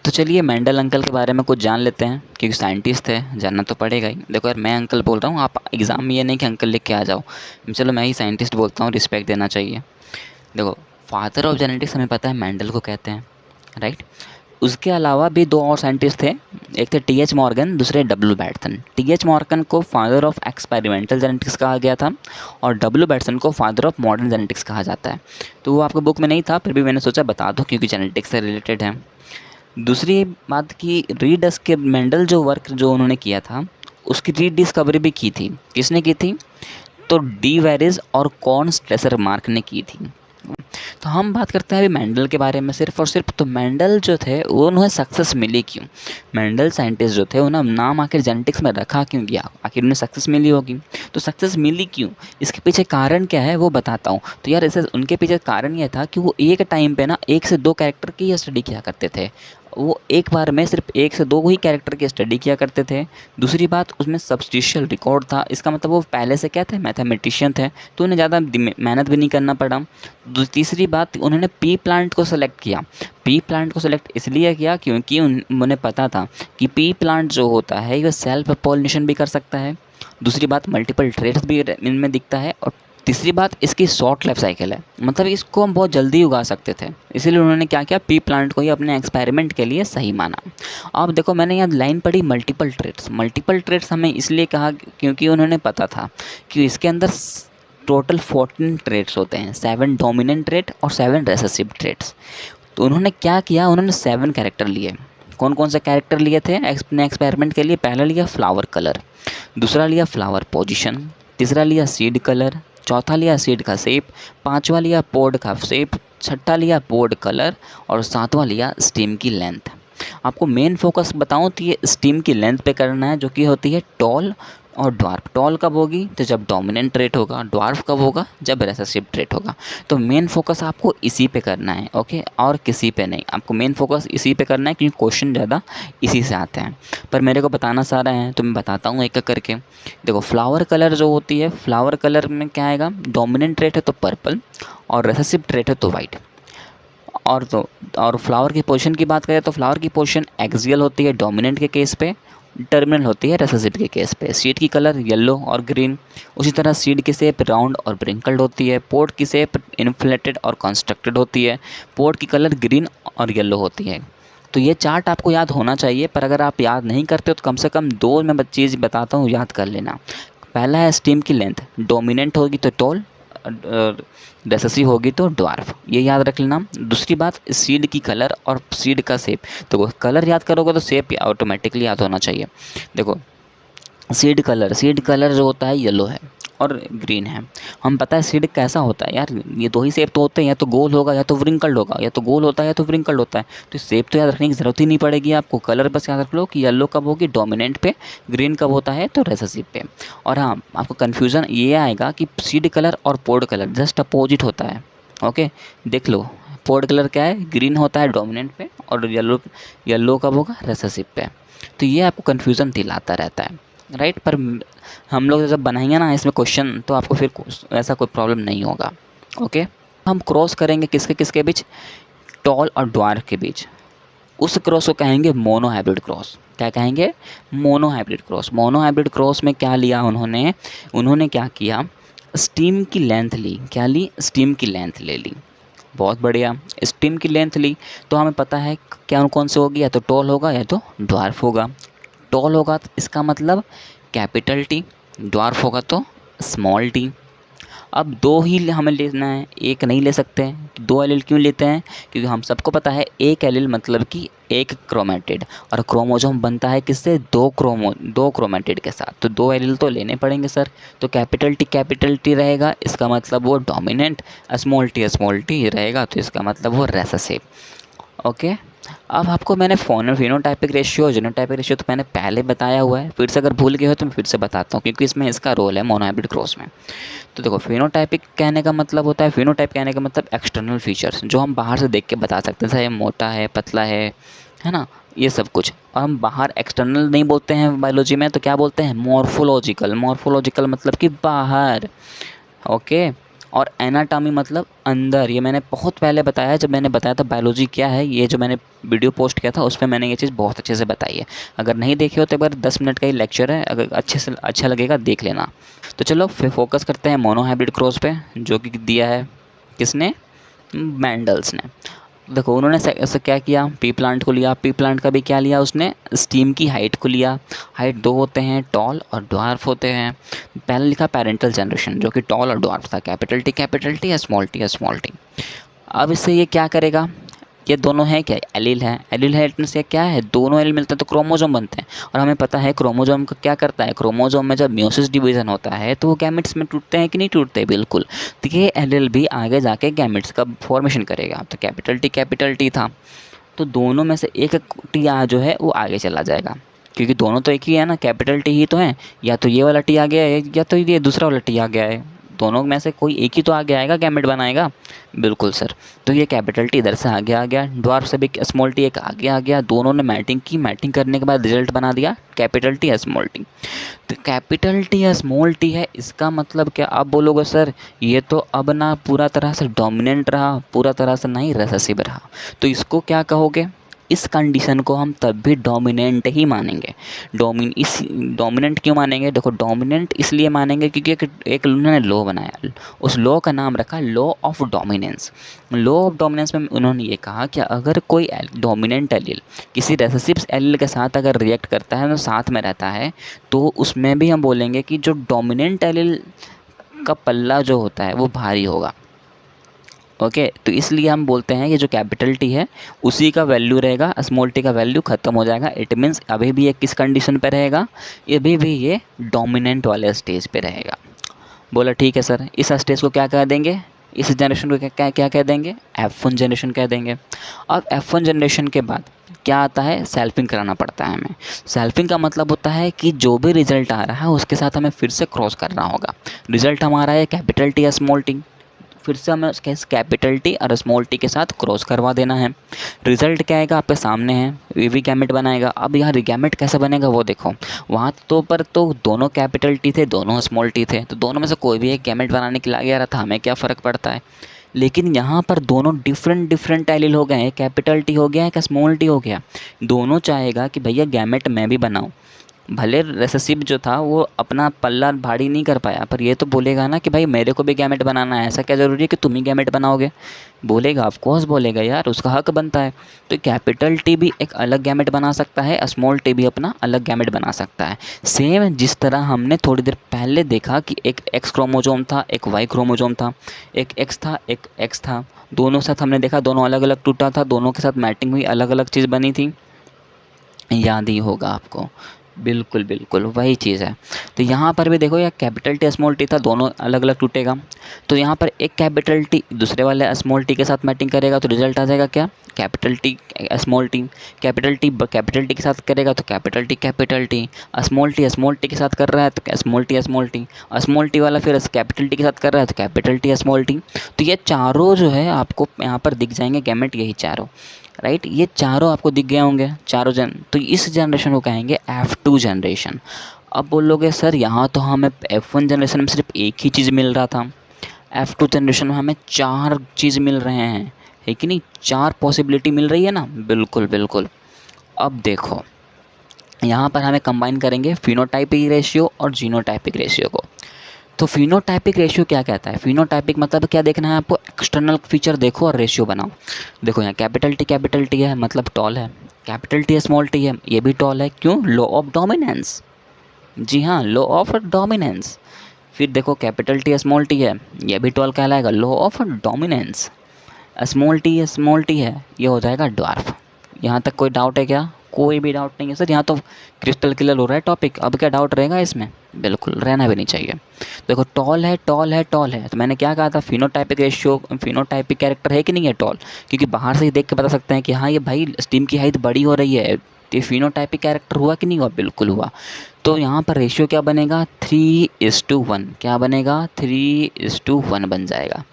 तो चलिए Mendel uncle के बारे में कुछ जान लेते हैं, क्योंकि साइंटिस्ट है, जानना तो पड़ेगा ही। देखो यार, मैं अंकल बोल रहा हूँ, आप एग्ज़ाम में ये नहीं कि अंकल लिख के आ जाओ। चलो मैं ही साइंटिस्ट बोलता हूँ, रिस्पेक्ट देना चाहिए। देखो, फादर ऑफ जेनेटिक्स हमें पता है मेंडल को कहते हैं, राइट। उसके अलावा भी दो और साइंटिस्ट थे, एक थे टी एच मॉर्गन, दूसरे W Bateson. T H Morgan को फादर ऑफ एक्सपेरिमेंटल जेनेटिक्स कहा गया था और डब्ल्यू बैटसन को फादर ऑफ मॉडर्न जेनेटिक्स कहा जाता है। तो वो आपके बुक में नहीं था, फिर भी मैंने सोचा बता दो क्योंकि जेनेटिक्स से रिलेटेड है। दूसरी बात कि रीडस के मेंडल जो वर्क जो उन्होंने किया था, उसकी रीडिस्कवरी भी की थी। किसने की थी? तो डी वेरिस और कॉर्न स्ट्रेसर मार्क ने की थी। तो हम बात करते हैं अभी मेंडल के बारे में सिर्फ और सिर्फ। तो मेंडल जो थे वो उन्हें सक्सेस मिली क्यों? मेंडल साइंटिस्ट जो थे उन्हें नाम आखिर जेनेटिक्स में रखा क्यों गया? आखिर उन्हें सक्सेस मिली होगी, तो सक्सेस मिली क्यों? इसके पीछे कारण क्या है वो बताता हूँ। तो यार इसे उनके पीछे कारण यह था कि वो एक टाइम पे ना 1 से 2 कैरेक्टर की स्टडी किया करते थे। वो एक बार में सिर्फ 1 से 2 ही कैरेक्टर की स्टडी किया करते थे। दूसरी बात, उसमें सब्स्टिशियल रिकॉर्ड था, इसका मतलब वो पहले से क्या थे, मैथमेटिशियन थे, तो उन्हें ज़्यादा मेहनत भी नहीं करना पड़ा। तीसरी बात, उन्होंने पी प्लांट को सेलेक्ट किया। पी प्लांट को सेलेक्ट इसलिए किया क्योंकि उन्हें पता था कि पी प्लांट जो होता है ये सेल्फ पॉलिनेशन भी कर सकता है। दूसरी बात, मल्टीपल ट्रेड्स भी इनमें दिखता है। और तीसरी बात, इसकी शॉर्ट लाइफ साइकिल है, मतलब इसको हम बहुत जल्दी उगा सकते थे। इसीलिए उन्होंने क्या किया, पी प्लांट को ही अपने एक्सपेरिमेंट के लिए सही माना। अब देखो, मैंने यहाँ लाइन पढ़ी मल्टीपल ट्रेड्स। मल्टीपल ट्रेड्स हमें इसलिए कहा क्योंकि उन्होंने पता था कि इसके अंदर टोटल 14 ट्रेड्स होते हैं, 7 डोमिनेंट ट्रेड और 7 रेसेसिव ट्रेड्स। तो उन्होंने क्या किया, उन्होंने 7 कैरेक्टर लिए। कौन कौन से कैरेक्टर लिए थे अपने एक्सपेरिमेंट के लिए? पहला लिया फ्लावर कलर, दूसरा लिया फ्लावर पोजीशन, तीसरा लिया सीड कलर, चौथा लिया सीड का शेप, पांचवा लिया पोड का शेप, छठा लिया पोड कलर और सातवां लिया स्टीम की लेंथ। आपको मेन फोकस बताऊं तो ये स्टीम की लेंथ पे करना है, जो कि होती है टॉल और ड्वार्फ। टॉल कब होगी? तो जब डोमिनेंट ट्रेट होगा। ड्वार्फ कब होगा? जब रेसेसिव ट्रेट होगा। तो मेन फोकस आपको इसी पे करना है, ओके, और किसी पे नहीं। आपको मेन फोकस इसी पे करना है क्योंकि क्वेश्चन ज़्यादा इसी से आते हैं। पर मेरे को बताना सारा है तो मैं बताता हूँ एक एक करके। देखो, फ्लावर कलर जो होती है, फ्लावर कलर में क्या आएगा? डोमिनेंट ट्रेट है तो पर्पल और रेसेसिव ट्रेट है तो वाइट। और फ्लावर की पोजीशन की बात करें तो फ्लावर की पोजीशन एक्सियल होती है डोमिनेंट के केस पे, टर्मिनल होती है रेसेसिव के केस पे। सीड की कलर येलो और ग्रीन। उसी तरह सीड की शेप राउंड और ब्रिंकल्ड होती है। पोड की शेप इन्फ्लेटेड और कंस्ट्रक्टेड होती है। पोड की कलर ग्रीन और येलो होती है। तो ये चार्ट आपको याद होना चाहिए, पर अगर आप याद नहीं करते हो तो कम से कम 2 मैं चीज़ बताता हूँ, याद कर लेना। पहला है स्टीम की लेंथ, डोमिनेंट होगी तो टॉल, रेसेसिव होगी तो ड्वार्फ, ये याद रख लेना। दूसरी बात, सीड की कलर और सीड का शेप। तो कलर याद करोगे तो शेप ऑटोमेटिकली याद होना चाहिए। देखो, सीड कलर जो होता है येलो है और ग्रीन है। हम पता है सीड कैसा होता है यार, ये 2 ही शेप तो होते हैं, या तो गोल होगा या तो व्रिंकल्ड होगा, या तो गोल होता है या तो व्रिंकल्ड होता है। तो शेप तो याद रखने की ज़रूरत ही नहीं पड़ेगी आपको, कलर बस याद रख लो कि येलो कब होगी डोमिनेंट पे, ग्रीन कब होता है तो रेसेसिव पे। और हाँ, आपको कन्फ्यूज़न ये आएगा कि सीड कलर और पोड कलर जस्ट अपोजिट होता है, ओके। देख लो, पोड कलर क्या है? ग्रीन होता है डोमिनेंट पे और येलो कब होगा? रेसेसिव पे। तो ये आपको कन्फ्यूज़न दिलाता रहता है, राइट। पर हम लोग जब बनाएंगे ना इसमें क्वेश्चन, तो आपको फिर ऐसा कोई प्रॉब्लम नहीं होगा, ओके। हम क्रॉस करेंगे किसके किसके बीच? टॉल और ड्वार्फ के बीच। उस क्रॉस को कहेंगे मोनो हाइब्रिड क्रॉस। क्या कहेंगे? Mono hybrid cross. Mono hybrid cross में क्या लिया उन्होंने क्या किया, स्टीम की लेंथ ली। क्या ली? स्टीम की लेंथ ले ली। बहुत बढ़िया, स्टीम की लेंथ ली तो हमें पता है क्या कौन से होगी, या तो टॉल होगा या तो ड्वार्फ होगा। टॉल होगा तो इसका मतलब कैपिटल टी, ड्वार्फ होगा तो स्मॉल टी। अब 2 ही हमें लेना है, एक नहीं ले सकते हैं। 2 एलील क्यों लेते हैं? क्योंकि हम सबको पता है एक एलील मतलब कि एक क्रोमेटिड, और क्रोमोसोम बनता है किससे? 2 क्रोमेटिड के साथ। तो 2 एलील तो लेने पड़ेंगे सर। तो कैपिटल टी रहेगा, इसका मतलब वो डोमिनेंट। स्मॉल टी रहेगा तो इसका मतलब वो रेसेसिव, ओके। अब आपको मैंने फिनोटाइपिक रेशियो जीनोटाइपिक रेशियो तो मैंने पहले बताया हुआ है, फिर से अगर भूल गए हो तो मैं फिर से बताता हूँ क्योंकि इसमें इसका रोल है मोनोहाइब्रिड क्रॉस में। तो देखो, फिनोटाइपिक कहने का मतलब होता है, फिनोटाइप कहने का मतलब एक्सटर्नल फीचर्स जो हम बाहर से देख के बता सकते हैं, चाहे मोटा है, पतला है ना, ये सब कुछ। और हम बाहर एक्सटर्नल नहीं बोलते हैं बायोलॉजी में, तो क्या बोलते हैं? मॉर्फोलॉजिकल। मॉर्फोलॉजिकल मतलब कि बाहर, ओके। और एनाटॉमी मतलब अंदर। ये मैंने बहुत पहले बताया, जब मैंने बताया था बायोलॉजी क्या है, ये जो मैंने वीडियो पोस्ट किया था उस पर मैंने ये चीज़ बहुत अच्छे से बताई है। अगर नहीं देखे हो तो एक बार 10 मिनट का ही लेक्चर है, अगर अच्छे से अच्छा लगेगा देख लेना। तो चलो फिर फोकस करते हैं मोनोहाइब्रिड क्रॉस पे, जो कि दिया है किसने, मैंडल्स ने। देखो उन्होंने ऐसा क्या किया, पी प्लांट को लिया, पी प्लांट का भी क्या लिया उसने, स्टीम की हाइट को लिया। हाइट दो होते हैं, टॉल और ड्वार्फ होते हैं। पहले लिखा पेरेंटल जनरेशन जो कि टॉल और ड्वार्फ था, कैपिटल टी या स्मॉल टी। अब इससे ये क्या करेगा, ये दोनों है क्या, एलील है। एलील है इतने से क्या है, दोनों एलील मिलते हैं तो क्रोमोजोम बनते हैं। और हमें पता है क्रोमोजोम का क्या करता है, क्रोमोजोम में जब म्योसिस डिवीजन होता है तो वो गैमेट्स में टूटते हैं कि नहीं टूटते, बिल्कुल। तो ये एलील भी आगे जाके गैमेट्स का फॉर्मेशन करेगा। तो कैपिटल टी था, तो दोनों में से एक टी जो है वो आगे चला जाएगा, क्योंकि दोनों तो एक ही है ना, कैपिटल टी ही तो है। या तो ये वाला टी आ गया है या तो ये दूसरा वाला टी आ गया है, दोनों में से कोई एक ही तो आगे आएगा, गैमेट बनाएगा। बिल्कुल सर। तो ये कैपिटल टी इधर से आगे आ गया, ड्वार्फ से भी स्मॉल टी एक आगे आ गया, दोनों ने मैटिंग की, मैटिंग करने के बाद रिजल्ट बना दिया कैपिटल टी या स्मॉल टी। तो कैपिटल टी या स्मॉल टी है, इसका मतलब क्या, आप बोलोगे सर ये तो अब ना पूरा तरह से डोमिनेंट रहा, पूरा तरह से नहीं रिसेसिव रहा, तो इसको क्या कहोगे, इस कंडीशन को हम तब भी डोमिनेंट ही मानेंगे। डोमिनेंट क्यों मानेंगे, देखो डोमिनेंट इसलिए मानेंगे क्योंकि एक उन्होंने लॉ बनाया, उस लॉ का नाम रखा law of dominance. Law of dominance में उन्होंने ये कहा कि अगर कोई डोमिनेंट एलील किसी रेसेसिव एलील के साथ अगर रिएक्ट करता है तो साथ में रहता है, तो उसमें भी हम बोलेंगे कि जो डोमिनेंट एलील का पल्ला जो होता है वो भारी होगा। ओके तो इसलिए हम बोलते हैं ये जो कैपिटल टी है उसी का वैल्यू रहेगा, स्मॉल टी का वैल्यू ख़त्म हो जाएगा। इट मीन्स अभी भी ये किस कंडीशन पे रहेगा, अभी भी ये डोमिनेंट वाले स्टेज पे रहेगा। बोला ठीक है सर, इस स्टेज को क्या कह देंगे, इस जनरेशन को क्या क्या कह देंगे, F1 जनरेशन कह देंगे। अब F1 जनरेशन के बाद क्या आता है, सेल्फिंग कराना पड़ता है हमें। सेल्फिंग का मतलब होता है कि जो भी रिजल्ट आ रहा है उसके साथ हमें फिर से क्रॉस करना होगा। रिजल्ट हमारा है कैपिटल टी या स्मॉल टी, फिर से हमें उसके कैपिटल टी और स्मॉल टी के साथ क्रॉस करवा देना है। रिजल्ट क्या आएगा आपके सामने है, वी गैमेट बनाएगा। अब यहाँ गैमेट कैसे बनेगा वो देखो, वहाँ तो पर तो दोनों कैपिटल टी थे, दोनों स्मॉल टी थे, तो दोनों में से कोई भी एक गैमेट बनाने के लिए आगे आ रहा था, हमें क्या फ़र्क पड़ता है। लेकिन यहाँ पर दोनों डिफरेंट एलील हो गए हैं, कैपिटल टी हो गया है, स्मॉल टी हो गया। दोनों चाहेगा कि भैया गैमेट मैं भी बनाऊँ। भले रेसेसिव जो था वो अपना पल्ला भारी नहीं कर पाया, पर ये तो बोलेगा ना कि भाई मेरे को भी गैमेट बनाना है, ऐसा क्या ज़रूरी है कि तुम ही गैमेट बनाओगे, बोलेगा, ऑफ कोर्स बोलेगा यार, उसका हक बनता है। तो कैपिटल टी भी एक अलग गैमेट बना सकता है, स्मॉल टी भी अपना अलग गैमेट बना सकता है। सेम जिस तरह हमने थोड़ी देर पहले देखा कि एक एक्स क्रोमोजोम था, एक वाई क्रोमोजोम था, एक एक्स था, एक एक्स था, दोनों साथ हमने देखा दोनों अलग अलग टूटा था, दोनों के साथ मैटिंग हुई, अलग अलग चीज़ बनी थी, याद ही होगा आपको। बिल्कुल बिल्कुल वही चीज़ है। तो यहाँ पर भी देखो, यह कैपिटल टी स्मॉल टी था, दोनों अलग अलग टूटेगा। तो यहाँ पर एक कैपिटल टी दूसरे वाले स्मॉल टी के साथ मैटिंग करेगा तो रिजल्ट आ जाएगा क्या, capital T small T. Capital T के साथ करेगा तो कैपिटल टी। स्मॉल टी के साथ कर रहा है तो स्मॉल टी। स्मॉल टी वाला फिर कैपिटल टी के साथ कर रहा है तो कैपिटल टी स्मॉल टी। तो ये चारों जो है आपको यहाँ पर दिख जाएंगे गैमेट, यही चारों, राइट, ये चारों आपको दिख गए होंगे चारों तो इस जनरेशन को कहेंगे F2 जनरेशन। अब बोलोगे सर यहाँ तो हमें F1 जनरेशन में सिर्फ एक ही चीज़ मिल रहा था, F2 जनरेशन में हमें 4 चीज़ मिल रहे हैं, है कि नहीं, 4 पॉसिबिलिटी मिल रही है ना, बिल्कुल बिल्कुल। अब देखो यहाँ पर हमें कंबाइन करेंगे फिनोटाइपिक रेशियो और जीनोटाइपिक रेशियो को। तो फिनोटाइपिक रेशियो क्या कहता है, फिनोटाइपिक मतलब क्या देखना है आपको, एक्सटर्नल फीचर देखो और रेशियो बनाओ। देखो यहाँ कैपिटल टी है मतलब टॉल है, कैपिटल टी स्मॉल टी है ये भी टॉल है, क्यों, लॉ ऑफ डोमिनेंस, जी हाँ लॉ ऑफ डोमिनेंस। फिर देखो कैपिटल टी स्मॉल टी है ये भी टॉल कहलाएगा, law of dominance. Small T है ये हो जाएगा ड्वार्फ। यहाँ तक कोई डाउट है क्या, कोई भी डाउट नहीं है सर, यहाँ तो क्रिस्टल क्लियर हो रहा है टॉपिक, अब क्या डाउट रहेगा इसमें, बिल्कुल रहना भी नहीं चाहिए। देखो टॉल है तो मैंने क्या कहा था, फिनोटाइपिक रेशियो, फिनोटाइपिक कैरेक्टर है कि नहीं है टॉल, क्योंकि बाहर से ही देख के बता सकते हैं कि हाँ ये भाई स्टीम की हाइट बड़ी हो रही है, तो फिनोटाइपिक कैरेक्टर हुआ कि नहीं हुआ, बिल्कुल हुआ। तो यहाँ पर रेशियो क्या बनेगा, 3:1, क्या बनेगा, 3:1 बन जाएगा।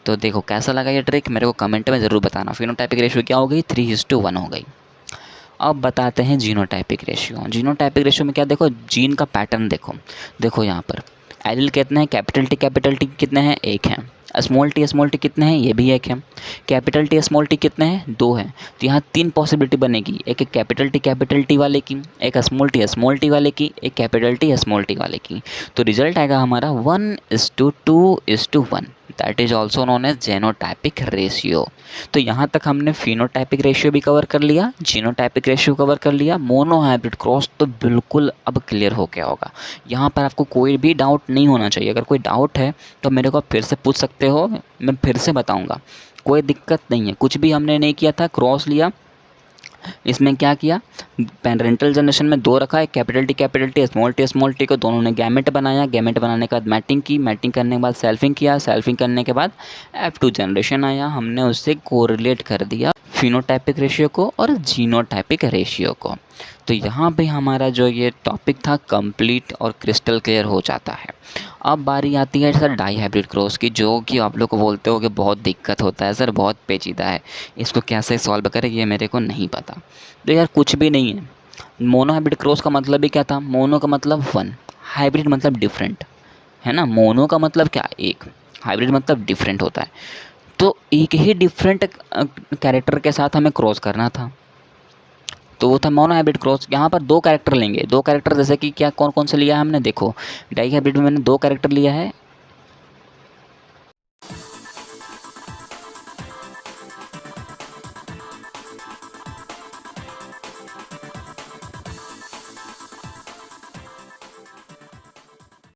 तो देखो कैसा लगा ये ट्रिक, मेरे को कमेंट में ज़रूर बताना। फिनोटाइपिक रेशियो क्या हो गई, 3:1 हो गई। अब बताते हैं जीनोटाइपिक रेशियो। जीनोटाइपिक रेशियो में क्या, देखो जीन का पैटर्न देखो, देखो यहाँ पर एलील कितने हैं, कैपिटल टी कितने हैं, एक है। स्मॉल टी कितने हैं, ये भी एक है। कैपिटल टी स्मॉल टी कितने हैं, दो हैं। तो यहाँ तीन पॉसिबिलिटी बनेगी, एक कैपिटल टी वाले की, एक स्मॉल टी वाले की, एक कैपिटल टी स्मॉल टी वाले की। तो रिजल्ट आएगा हमारा 1:2:1, that is also known as genotypic ratio. तो यहाँ तक हमने फिनोटाइपिक रेशियो भी कवर कर लिया, जीनोटाइपिक रेशियो कवर कर लिया, मोनो हाइब्रिड क्रॉस तो बिल्कुल अब क्लियर हो गया होगा। यहाँ पर आपको कोई भी डाउट नहीं होना चाहिए। अगर कोई डाउट है तो मेरे को फिर से पूछ सकते हो, मैं फिर से बताऊँगा, कोई दिक्कत नहीं है। कुछ भी हमने नहीं किया था, क्रॉस लिया, इसमें क्या किया, पेरेंटल जनरेशन में दो रखा है, कैपिटल टी स्मॉल टी को दोनों ने गैमेट बनाया, गैमेट बनाने के बाद मैटिंग की, मैटिंग करने के बाद सेल्फिंग किया, सेल्फिंग करने के बाद F2 जनरेशन आया, हमने उससे कोरिलेट कर दिया फिनोटाइपिक रेशियो को और जीनोटाइपिक रेशियो को। तो यहाँ पे हमारा जो ये टॉपिक था कंप्लीट और क्रिस्टल क्लियर हो जाता है। अब बारी आती है सर डाई हाइब्रिड क्रॉस की, जो कि आप लोग को बोलते हो कि बहुत दिक्कत होता है सर, बहुत पेचीदा है, इसको कैसे सॉल्व करें ये मेरे को नहीं पता। तो यार कुछ भी नहीं है, मोनो हाइब्रिड क्रॉस का मतलब ही क्या था, मोनो का मतलब वन, हाइब्रिड मतलब डिफरेंट, है ना। मोनो का मतलब क्या, एक, हाइब्रिड मतलब डिफरेंट होता है। तो एक ही डिफरेंट कैरेक्टर के साथ हमें क्रॉस करना था, तो वो था मोनो हाइब्रिड क्रॉस। यहाँ पर दो कैरेक्टर लेंगे, दो कैरेक्टर जैसे कि क्या, कौन कौन से लिया है हमने, देखो डाई हाइब्रिड में मैंने दो कैरेक्टर लिया है,